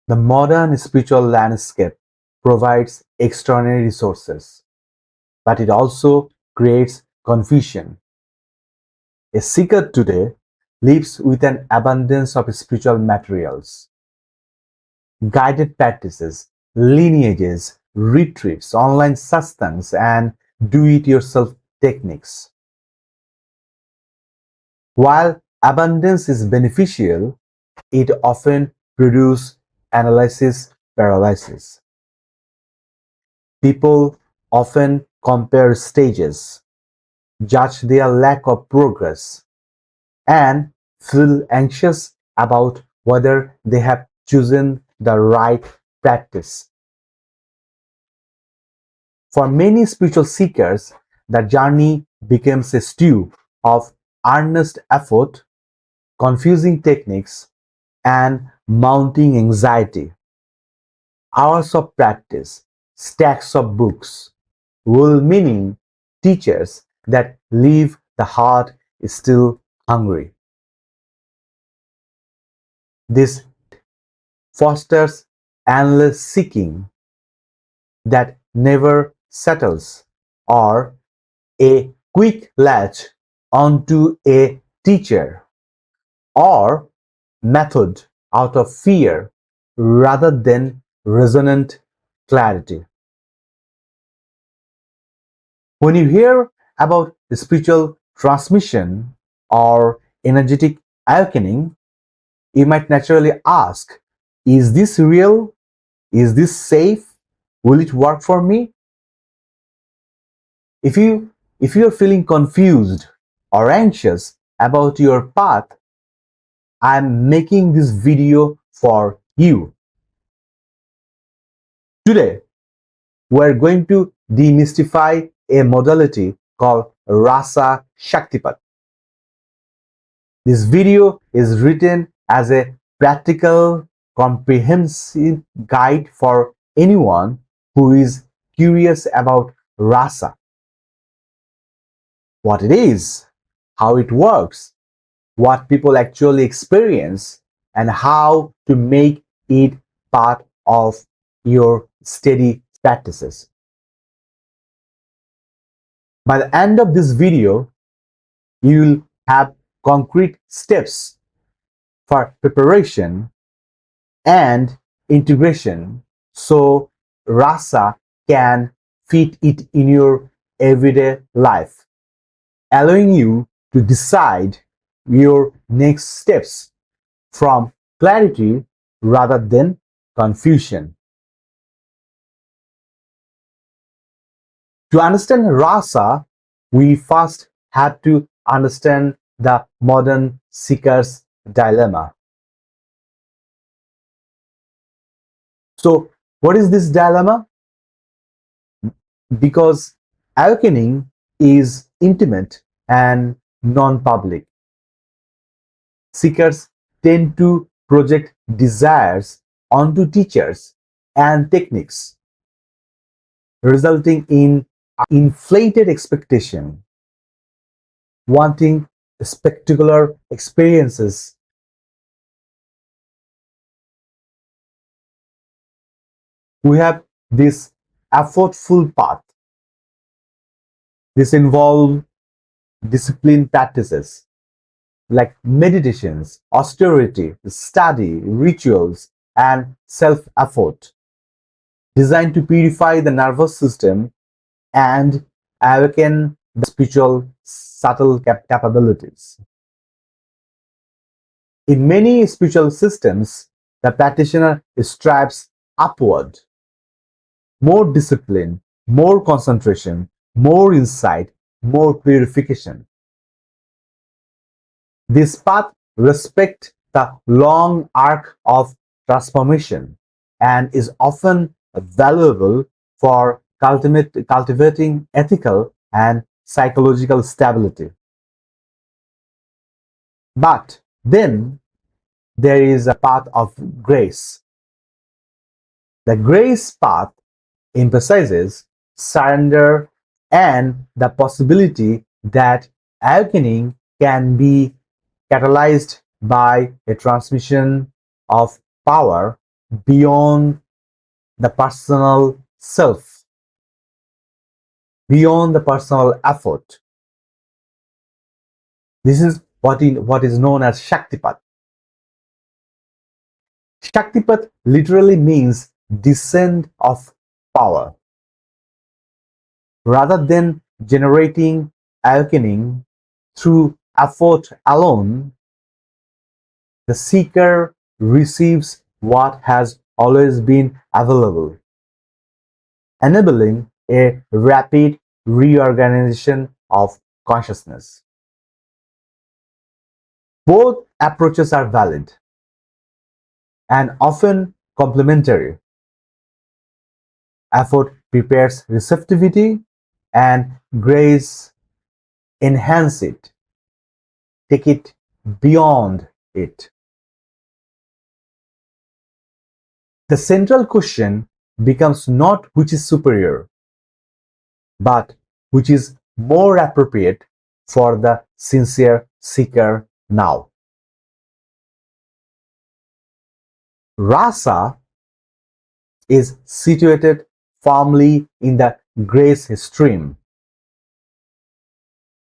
The modern spiritual landscape provides extraordinary resources, but it also creates confusion. A seeker today lives with an abundance of spiritual materials, guided practices, lineages, retreats, online satsangs, and do-it-yourself techniques. While abundance is beneficial, it often produces analysis paralysis. People often compare stages, judge their lack of progress, and feel anxious about whether they have chosen the right practice. For many spiritual seekers, the journey becomes a stew of earnest effort, confusing techniques, and mounting anxiety. Hours of practice, stacks of books, well-meaning teachers that leave the heart still hungry. This fosters endless seeking that never settles, or a quick latch onto a teacher or method out of fear rather than resonant clarity. When you hear about spiritual transmission or energetic awakening, you might naturally ask, is this real? Is this safe? Will it work for me? If you're feeling confused or anxious about your path, I'm making this video for you. Today, we're going to demystify a modality called RASA Shaktipat. This video is written as a practical, comprehensive guide for anyone who is curious about RASA. What it is, how it works, what people actually experience, and how to make it part of your steady practices. By the end of this video, you'll have concrete steps for preparation and integration so RASA can fit it in your everyday life, allowing you to decide your next steps from clarity rather than confusion. To understand RASA, we first have to understand the modern seeker's dilemma. So, what is this dilemma? Because awakening is intimate and non-public, seekers tend to project desires onto teachers and techniques, resulting in inflated expectation, wanting spectacular experiences. We have this effortful path. This involves discipline practices like meditations, austerity, study, rituals, and self-effort, designed to purify the nervous system and awaken the spiritual subtle capabilities. In many spiritual systems, the practitioner strives upward. More discipline, more concentration, more insight, more purification. This path respects the long arc of transformation and is often valuable for cultivating ethical and psychological stability. But then there is a path of grace. The grace path emphasizes surrender and the possibility that awakening can be catalyzed by a transmission of power beyond the personal self, beyond the personal effort. This is what is known as Shaktipat. Shaktipat literally means descent of power. Rather than generating awakening through effort alone, the seeker receives what has always been available, enabling a rapid reorganization of consciousness. Both approaches are valid and often complementary. Effort prepares receptivity and grace enhance it, take it beyond it. The central question becomes not which is superior, but which is more appropriate for the sincere seeker now. Rasa is situated firmly in the grace stream,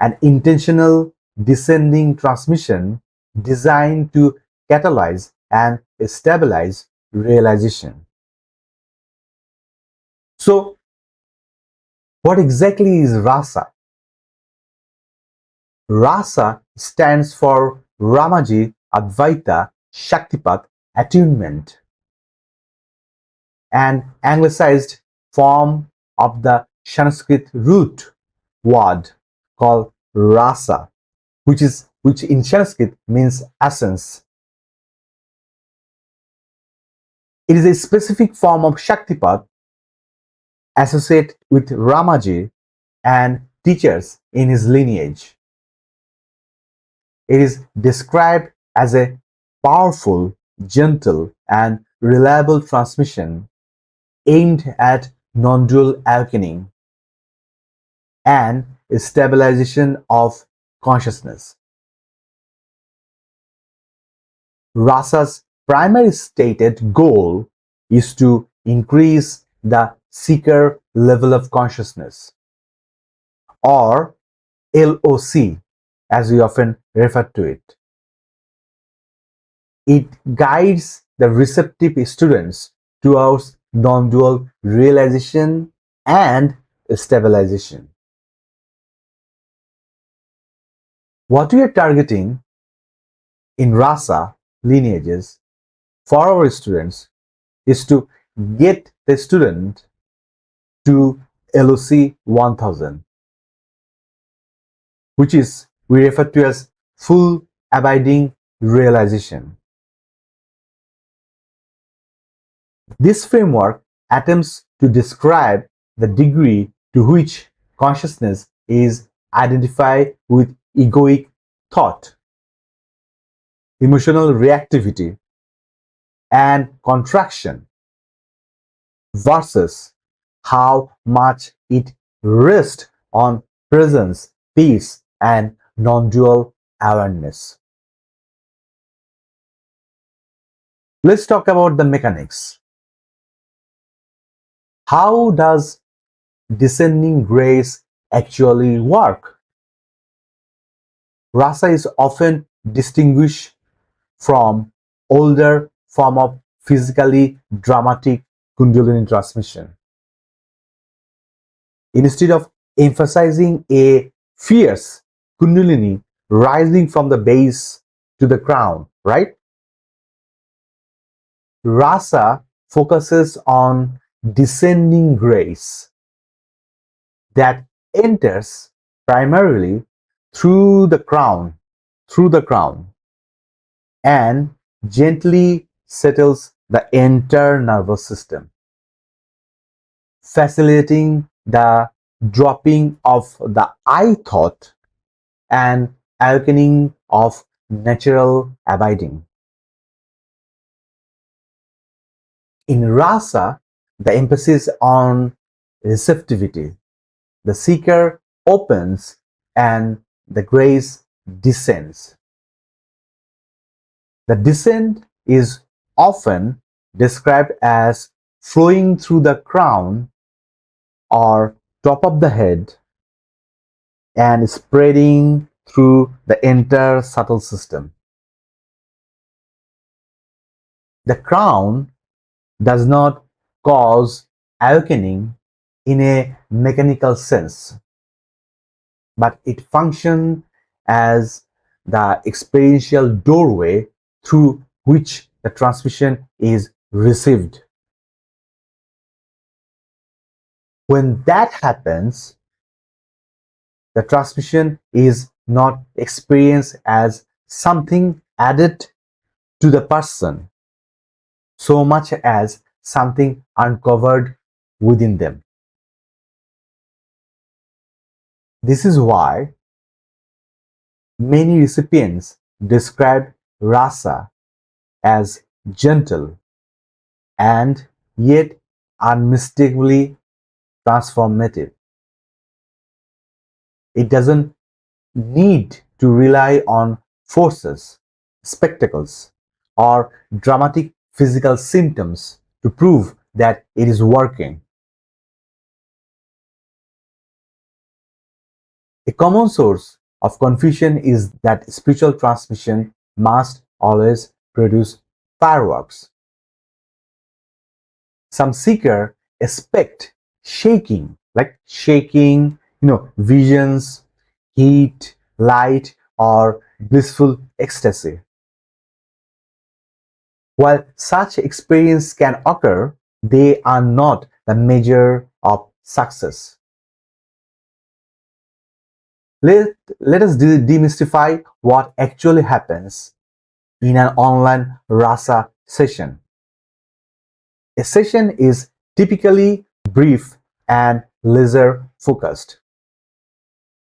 an intentional descending transmission designed to catalyze and stabilize realization. So, what exactly is Rasa? Rasa stands for Ramaji Advaita Shaktipat attunement, an anglicized form of the Sanskrit root word called rasa, which in Sanskrit means essence. It is a specific form of Shaktipat associated with Ramaji and teachers in his lineage. It is described as a powerful, gentle, and reliable transmission aimed at non-dual awakening and stabilization of consciousness. Rasa's primary stated goal is to increase the seeker level of consciousness, or LOC as we often refer to it. It guides the receptive students towards non-dual realization and stabilization. What we are targeting in Rasa lineages for our students is to get the student to LOC 1000, which is we refer to as full abiding realization. This framework attempts to describe the degree to which consciousness is identified with egoic thought, emotional reactivity, and contraction, versus how much it rests on presence, peace, and non-dual awareness. Let's talk about the mechanics. How does descending grace actually work? Rasa is often distinguished from older form of physically dramatic Kundalini transmission. Instead of emphasizing a fierce Kundalini rising from the base to the crown, right? Rasa focuses on descending grace that enters primarily through the crown, and gently settles the entire nervous system, facilitating the dropping of the I thought and awakening of natural abiding. In Rasa, the emphasis on receptivity. The seeker opens and the grace descends. The descent is often described as flowing through the crown or top of the head and spreading through the entire subtle system. The crown does not cause awakening in a mechanical sense, but it functions as the experiential doorway through which the transmission is received. When that happens, the transmission is not experienced as something added to the person, so much as something uncovered within them. This is why many recipients describe rasa as gentle and yet unmistakably transformative. It doesn't need to rely on forces, spectacles, or dramatic physical symptoms to prove that it is working. A common source of confusion is that spiritual transmission must always produce fireworks. Some seekers expect shaking, like shaking, visions, heat, light, or blissful ecstasy. While such experience can occur, they are not the measure of success. Let us demystify what actually happens in an online RASA session. A session is typically brief and leisure focused.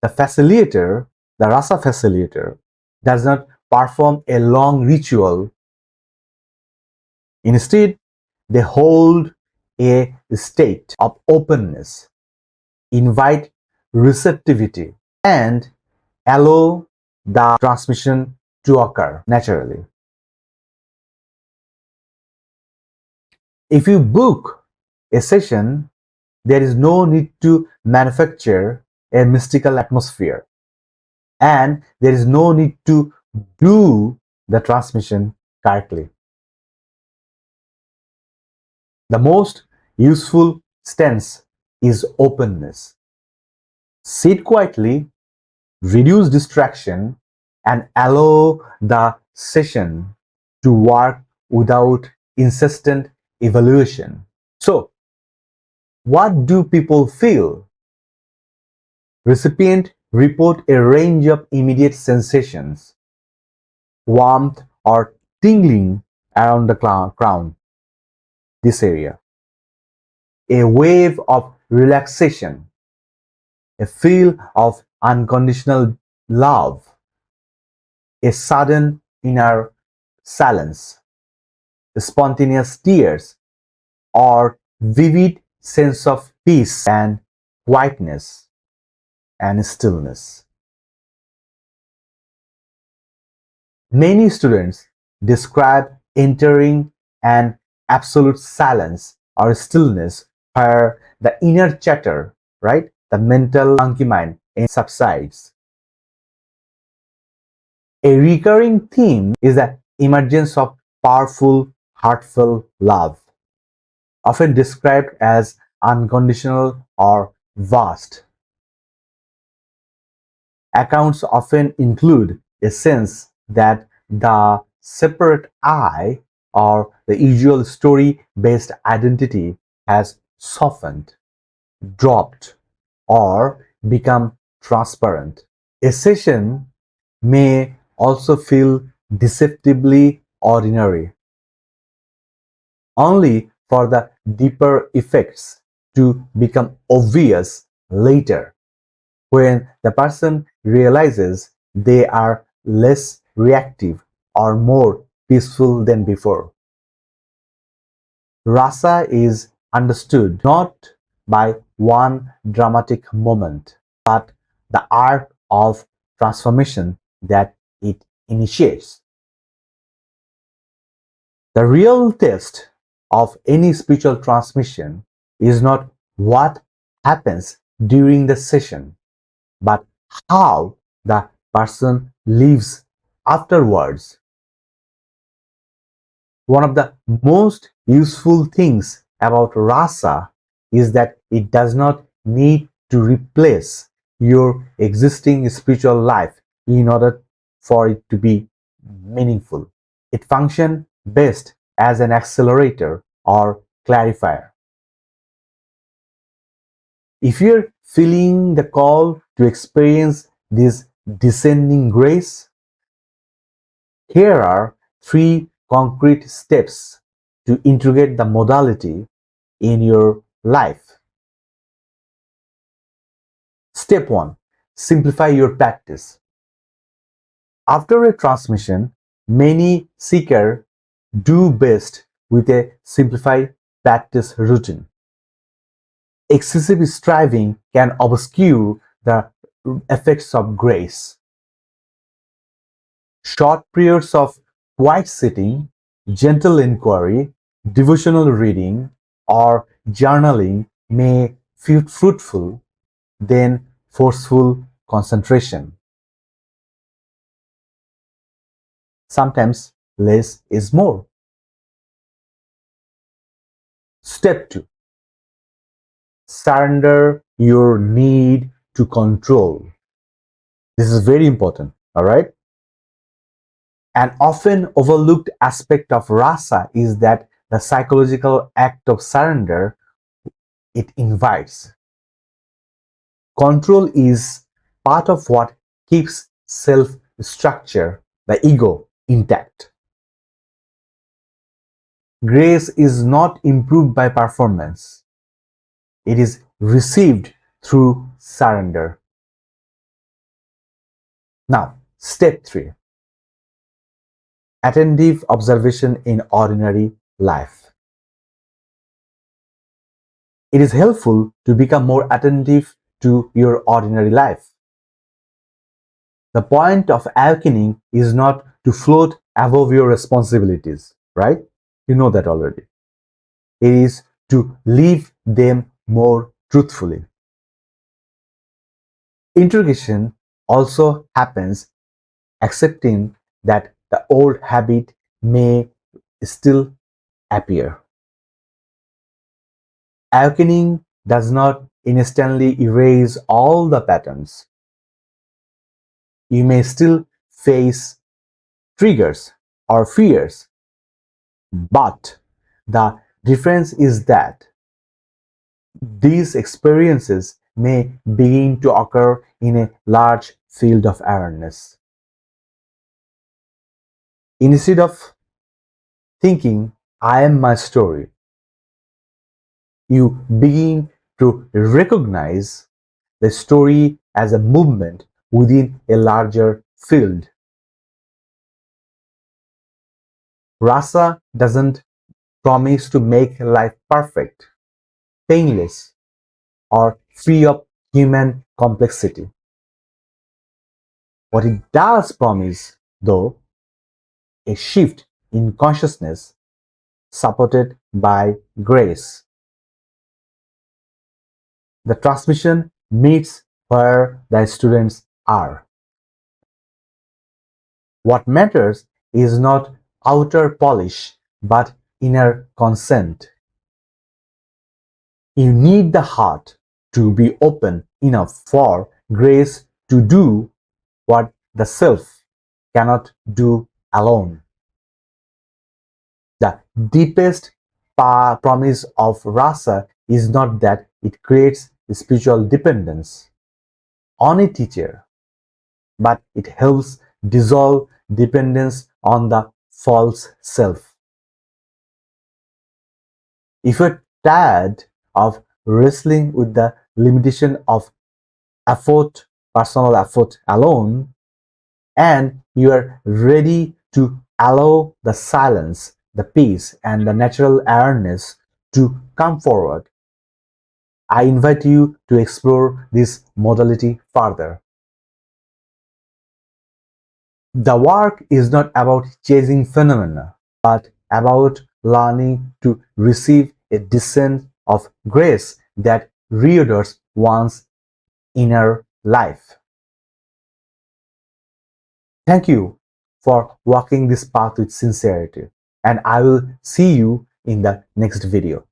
The facilitator, the RASA facilitator, does not perform a long ritual. Instead, they hold a state of openness, invite receptivity, and allow the transmission to occur naturally. If you book a session, there is no need to manufacture a mystical atmosphere, and there is no need to do the transmission correctly. The most useful stance is openness. Sit quietly, reduce distraction, and allow the session to work without insistent evaluation. So, what do people feel? Recipient report a range of immediate sensations: warmth or tingling around the crown, this area, a wave of relaxation, a feel of unconditional love, a sudden inner silence, spontaneous tears, or vivid sense of peace and quietness and stillness. Many students describe entering an absolute silence or stillness where the inner chatter, the mental monkey mind, subsides. A recurring theme is the emergence of powerful, heartfelt love, often described as unconditional or vast. Accounts often include a sense that the separate I, or the usual story-based identity, has softened, dropped, or become transparent. A session may also feel deceptively ordinary, only for the deeper effects to become obvious later, when the person realizes they are less reactive or more peaceful than before. Rasa is understood not by one dramatic moment, but the arc of transformation that it initiates. The real test of any spiritual transmission is not what happens during the session, but how the person lives afterwards. One of the most useful things about RASA is that it does not need to replace your existing spiritual life in order for it to be meaningful. It functions best as an accelerator or clarifier. If you're feeling the call to experience this descending grace, here are 3 concrete steps to integrate the modality in your life. Step 1. Simplify your practice. After a transmission, many seekers do best with a simplified practice routine. Excessive striving can obscure the effects of grace. Short periods of quiet sitting, gentle inquiry, devotional reading, or journaling may feel fruitful than forceful concentration. Sometimes less is more. Step 2. Surrender your need to control. This is very important, all right? An often overlooked aspect of RASA is that the psychological act of surrender it invites. Control is part of what keeps self-structure, the ego, intact. Grace is not improved by performance. It is received through surrender. Now, step 3. Attentive observation in ordinary life. It is helpful to become more attentive to your ordinary life. The point of awakening is not to float above your responsibilities, right? You know that already. It is to live them more truthfully. Integration also happens accepting that the old habit may still appear. Awakening does not instantly erase all the patterns. You may still face triggers or fears, but the difference is that these experiences may begin to occur in a large field of awareness. Instead of thinking, I am my story, you begin to recognize the story as a movement within a larger field. RASA doesn't promise to make life perfect, painless, or free of human complexity. What it does promise, though, a shift in consciousness supported by grace. The transmission meets where the students are. What matters is not outer polish, but inner consent. You need the heart to be open enough for grace to do what the self cannot do alone. The deepest promise of RASA is not that it creates spiritual dependence on a teacher, but it helps dissolve dependence on the false self. If you're tired of wrestling with the limitation of effort, personal effort alone, and you are ready to allow the silence, the peace, and the natural awareness to come forward, I invite you to explore this modality further. The work is not about chasing phenomena, but about learning to receive a descent of grace that reorders one's inner life. Thank you for walking this path with sincerity, and I will see you in the next video.